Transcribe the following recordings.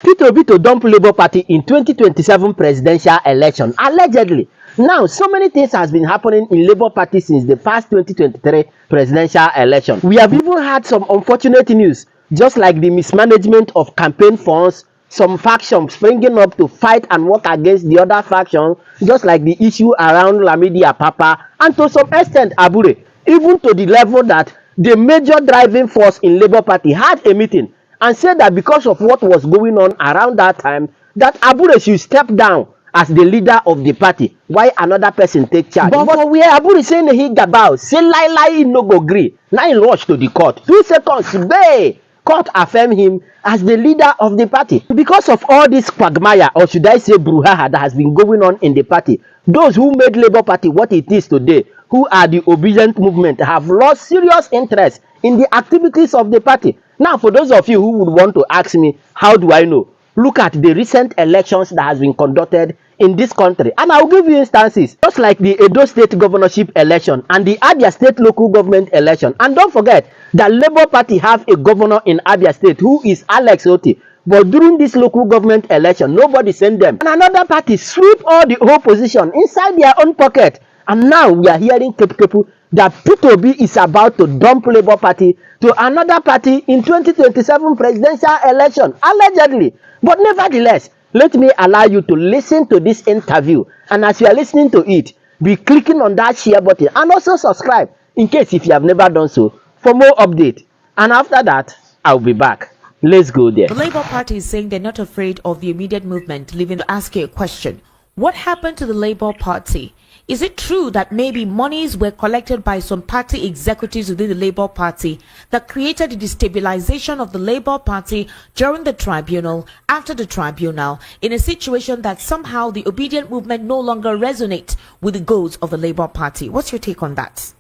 Peter Obi to dump Labour Party in 2027 presidential election, allegedly. Now, so many things has been happening in Labour Party since the past 2023 presidential election. We have even had some unfortunate news, just like the mismanagement of campaign funds, some factions springing up to fight and work against the other faction, just like the issue around Lamidi Apapa, and to some extent Abure, even to the level that the major driving force in Labour Party had a meeting and said that because of what was going on around that time, that Abure should step down as the leader of the party while another person take charge. But for where Abure say he gabao, say lie no go gree, now he rush to the court. 2 seconds, bay, court affirm him as the leader of the party. Because of all this quagmire, or should I say brouhaha, that has been going on in the party, those who made Labour Party what it is today, who are the Obidient movement, have lost serious interest in the activities of the party. Now, for those of you who would want to ask me, how do I know? Look at the recent elections that has been conducted in this country. And I'll give you instances, just like the Edo State governorship election and the Abia State local government election. And don't forget that Labour Party have a governor in Abia State who is Alex Oti. But during this local government election, nobody sent them. And another party sweep all the whole position inside their own pocket. And now we are hearing people that Peter Obi is about to dump Labour Party to another party in 2027 presidential election, allegedly. But nevertheless, let me allow you to listen to this interview. And as you are listening to it, be clicking on that share button and also subscribe in case if you have never done so for more updates. And after that, I'll be back. Let's go there. The Labour Party is saying they're not afraid of the immediate movement, leaving to ask you a question. What happened to the Labour Party? Is it true that maybe monies were collected by some party executives within the Labour Party that created the destabilization of the Labour Party during the tribunal, after the tribunal, in a situation that somehow the Obidient movement no longer resonates with the goals of the Labour Party? What's your take on that?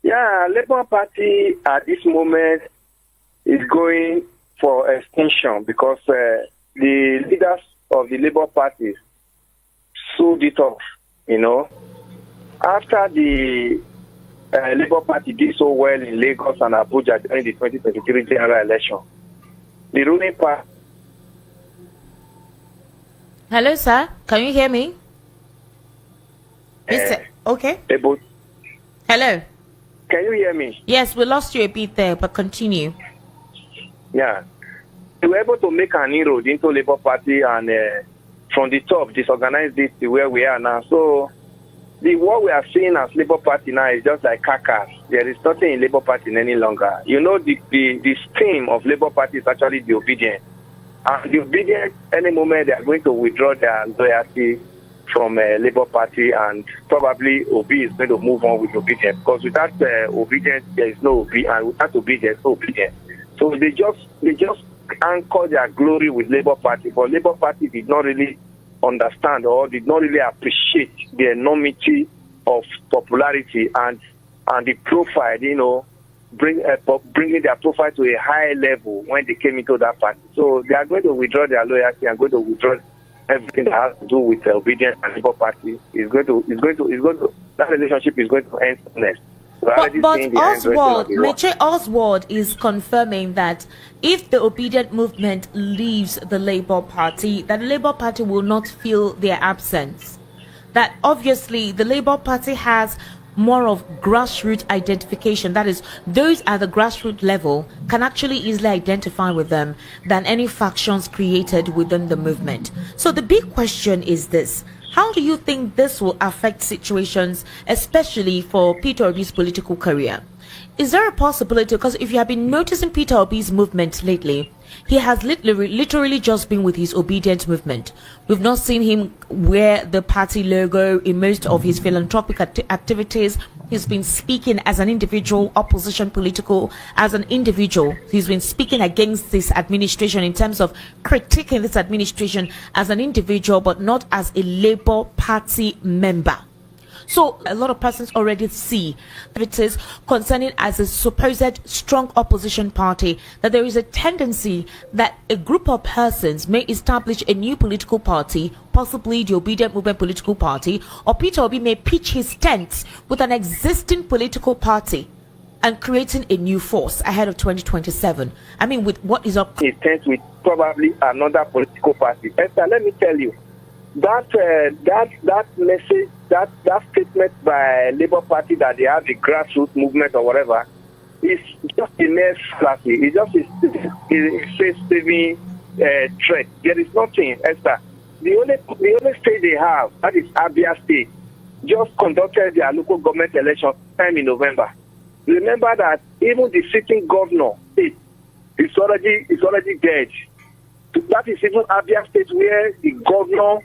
Yeah, Labour Party at this moment is going for extinction because the leaders of the Labour Party sold it off, you know. After the Labour Party did so well in Lagos and Abuja during the 2023 general election, the ruling party... Hello, sir. Can you hear me? Okay. Hello. Can you hear me? Yes, we lost you a bit there, but continue. Yeah. They were able to make an inroad into Labour Party and from the top disorganize this to where we are now. So what we are seeing as Labour Party now is just like carcass. There is nothing in Labour Party any longer. You know, the stream of Labour Party is actually the Obidient. And the Obidient, any moment they are going to withdraw their loyalty from Labour Party, and probably Obi is going to move on with Obidient, because without Obidient there is no Obi, and without Obi there is no Obidient. So they just anchor their glory with Labour Party, but Labour Party did not really understand or did not really appreciate the enormity of popularity and the profile, you know, bringing their profile to a high level when they came into that party. So they are going to withdraw their loyalty and going to withdraw everything that has to do with Obidient and Labour Party. That relationship is going to end next. But Meche Oswald is confirming that if the Obidient movement leaves the Labour Party, that the Labour Party will not feel their absence. That obviously the Labour Party has more of grassroots identification. That is, those at the grassroots level can actually easily identify with them than any factions created within the movement. So the big question is this: how do you think this will affect situations, especially for Peter Obi's political career? Is there a possibility, because if you have been noticing Peter Obi's movement lately, he has literally just been with his Obidient movement. We've not seen him wear the party logo in most of his philanthropic activities. He's been speaking as an individual, opposition political, as an individual. He's been speaking against this administration in terms of critiquing this administration as an individual, but not as a Labour Party member. So a lot of persons already see it is concerning as a supposed strong opposition party, that there is a tendency that a group of persons may establish a new political party, possibly the Obidient Movement political party, or Peter Obi may pitch his tent with an existing political party and creating a new force ahead of 2027? I mean, with what is up? It tends with probably another political party. Esther, let me tell you, that message, that statement by Labour Party that they have the grassroots movement or whatever, is just a mere flashy. It's just a face-saving threat. There is nothing, Esther. The only state they have, that is Abia State, just conducted their local government election time in November. Remember that even the sitting governor is already dead. That is even Abia State, where the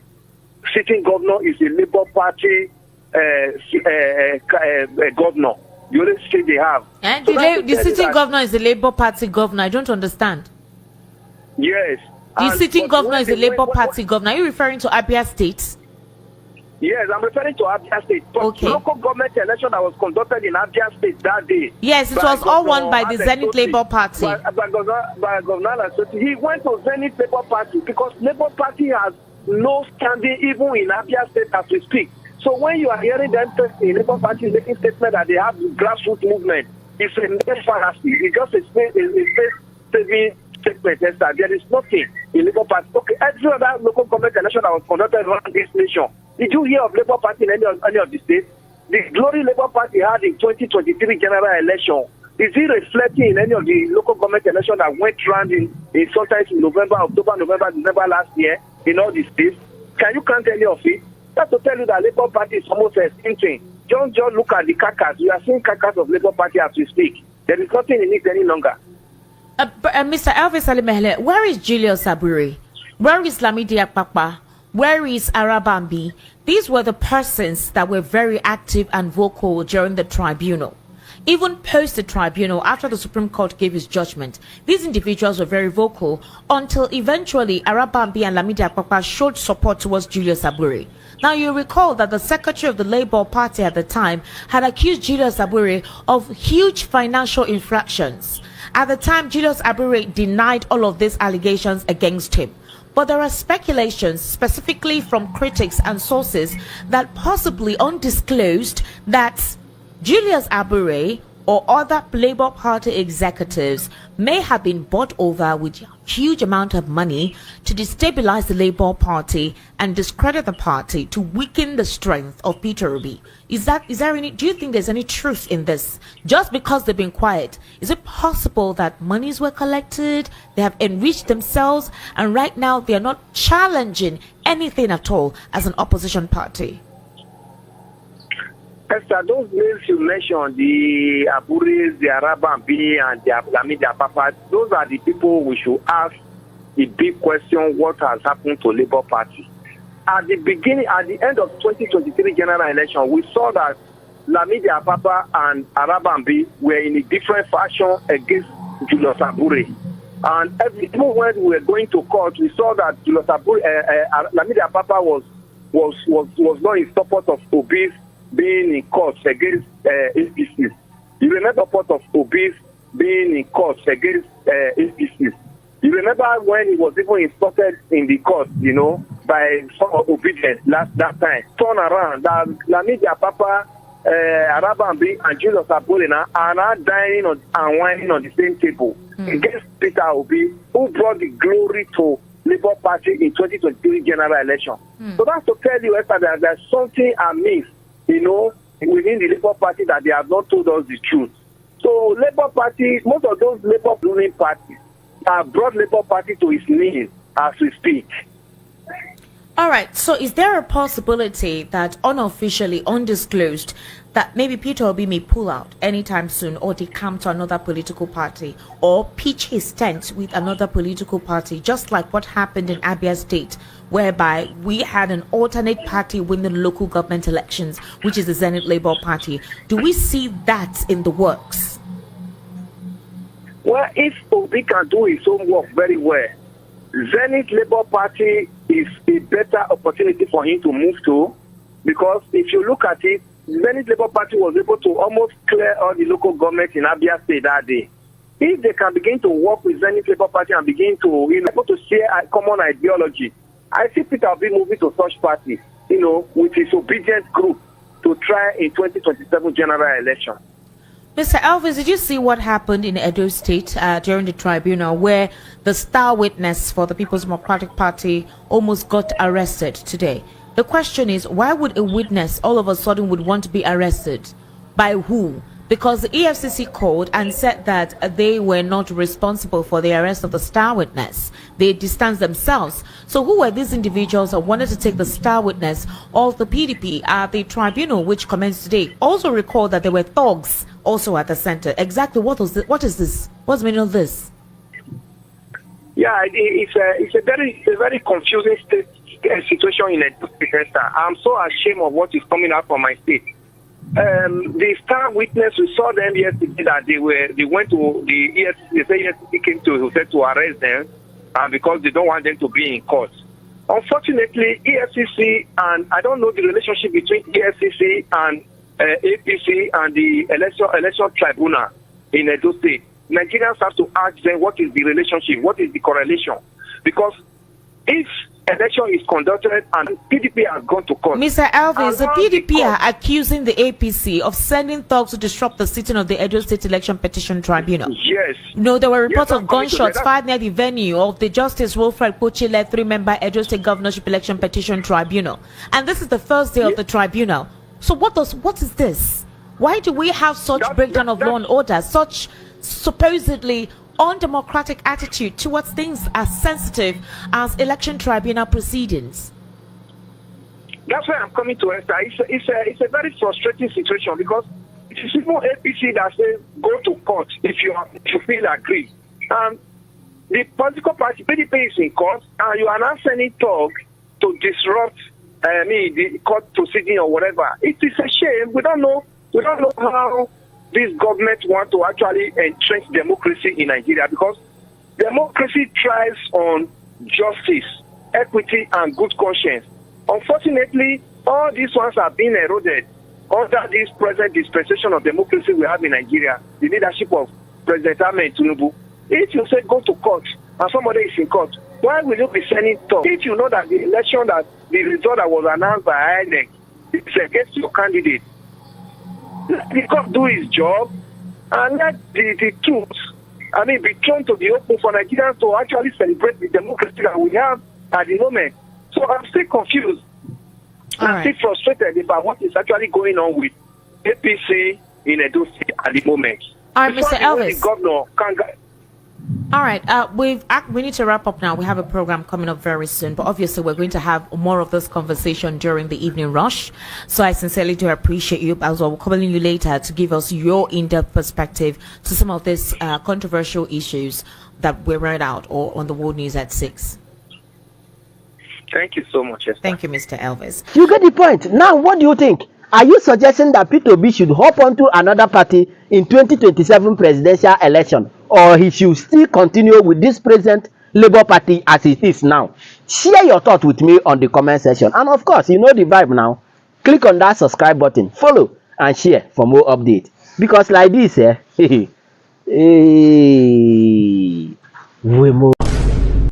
sitting governor is a Labour Party governor. The only state they have. And the sitting governor is the Labour Party governor. I don't understand. Yes. The sitting governor is the Labour Party governor. Are you referring to Abia State? Yes, I'm referring to Abia State. Okay. Local government election that was conducted in Abia State that day. Yes, it was all won by the Zenith Labour Party. By Governor Asoti. He went to Zenith Labour Party because Labour Party has no standing even in Abia State as we speak. So when you are hearing them in Labour Party making statement that they have grassroots movement, it's a mere fallacy. It's just a space-saving statement. There is nothing in Labour Party. Okay, every other local government election that was conducted around this nation, did you hear of Labour Party in any of the states? The glory Labour Party had in 2023 general election, is it reflecting in any of the local government election that went around in sometimes in November, October, November, December last year in all the states? Can you count any of it? That's to tell you that Labour Party is almost extinct. Just look at the carcass. We are seeing carcass of Labour Party as we speak. There is nothing in it any longer. Mr. Elvis Alimehle, where is Julius Abure? Where is Lamidi Akpakpa? Where is Arabambi? These were the persons that were very active and vocal during the tribunal. Even post the tribunal, after the Supreme Court gave its judgment, these individuals were very vocal until eventually Arabambi and Lamidi Akpakpa showed support towards Julius Abure. Now, you recall that the secretary of the Labour Party at the time had accused Julius Abure of huge financial infractions. At the time, Julius Abure denied all of these allegations against him. But there are speculations, specifically from critics and sources, that possibly undisclosed, that Julius Abure or other Labour Party executives may have been bought over with huge amount of money to destabilize the Labour Party and discredit the party to weaken the strength of Peter Obi. Do you think there's any truth in this? Just because they've been quiet, is it possible that monies were collected, they have enriched themselves, and right now they are not challenging anything at all as an opposition party? Esther, those names you mentioned, the Aburis, the Arabambi, and the Lamidi Akpakpa, those are the people we should ask the big question: what has happened to Labour Party? At the end of 2023 general election, we saw that Lamidi Akpakpa and Arabambi were in a different fashion against Julius Abure. And even when we were going to court, we saw that Julius Abure, Lamidi Akpakpa was not in support of Obi's being in court against APCs. You remember support of Obi's being in court against APCs. You remember when he was even insulted in the court, by some Obidient that time. Turn around, that Lamidi Akpakpa, Arabambi, and Julius Abure are now dining and whining on the same table against Peter Obi, who brought the glory to Labour Party in 2023 general election. So that's to tell you, Esther, that there's something amiss, within the Labour Party, that they have not told us the truth. So Labour Party, most of those Labour ruling parties have brought Labour Party to its knees as we speak. All right, so is there a possibility that unofficially, undisclosed, that maybe Peter Obi may pull out anytime soon, or decamp to another political party, or pitch his tent with another political party, just like what happened in Abia State, whereby we had an alternate party win the local government elections, which is the Zenith Labour Party? Do we see that in the works? Well, if Obi can do his own work very well, Zenith Labour Party is a better opportunity for him to move to, because if you look at it, Zenith Labour Party was able to almost clear all the local government in Abia State that day. If they can begin to work with Zenith Labour Party and begin to able to share a common ideology, I see Peter Obi moving to such party, with his Obidient group to try in 2027 general election. Mr. Elvis, did you see what happened in Edo State during the tribunal where the star witness for the People's Democratic Party almost got arrested today? The question is, why would a witness all of a sudden would want to be arrested? By who? Because the EFCC called and said that they were not responsible for the arrest of the star witness. They distanced themselves. So who were these individuals that wanted to take the star witness of the PDP at the tribunal, which commenced today? Also recall that there were thugs also at the center. Exactly what is this? What's the meaning of this? Yeah, it's a very confusing situation in a I'm so ashamed of what is coming out from my state. The star witness, we saw them yesterday that they went to the EFCC. They say EFCC came to the hotel to arrest them because they don't want them to be in court. Unfortunately, EFCC, and I don't know the relationship between EFCC and APC and the election tribunal in Edo State. Nigerians have to ask them what is the relationship, what is the correlation, because if election is conducted and PDP has gone to court. Mr. Elvis, the PDP are accusing the APC of sending thugs to disrupt the sitting of the Edo State Election Petition Tribunal. Yes. No, there were reports of gunshots fired near the venue of the Justice Wilfred Kochi-led 3-member Edo State Governorship Election Petition Tribunal. And this is the first day of the tribunal. So what is this? Why do we have such breakdown of law and order, such supposedly undemocratic attitude towards things as sensitive as election tribunal proceedings? That's why I'm coming to Esther. It's a very frustrating situation because it is even APC that says go to court if you feel agree. The political party PDP is in court, and you are now sending talk to disrupt the court proceeding or whatever. It is a shame. We don't know how this government want to actually entrench democracy in Nigeria, because democracy thrives on justice, equity, and good conscience. Unfortunately, all these ones are being eroded under this present dispensation of democracy we have in Nigeria, the leadership of President Ahmed Tinubu. If you say go to court and somebody is in court, why will you be sending talk? If you know that the election, that the result that was announced by INEC is against your candidate, let the court do his job and let the truth, be thrown to the open for Nigerians to actually celebrate the democracy that we have at the moment. So I'm still confused. I'm still frustrated about what is actually going on with APC in Edo State at the moment. All right, Mr. Elvis. The governor can. All right, we need to wrap up now. We have a program coming up very soon, but obviously we're going to have more of this conversation during the evening rush. So I sincerely do appreciate you as well. We're calling you later to give us your in-depth perspective to some of these controversial issues that we read out or on the World News at 6. Thank you so much, Esther. Thank you, Mr. Elvis. You get the point. Now, what do you think? Are you suggesting that P2B should hop onto another party in 2027 presidential election, or he should still continue with this present Labour Party as it is now? Share your thought with me on the comment section. And of course, you know the vibe now. Click on that subscribe button, follow and share for more updates. Because like this, we move.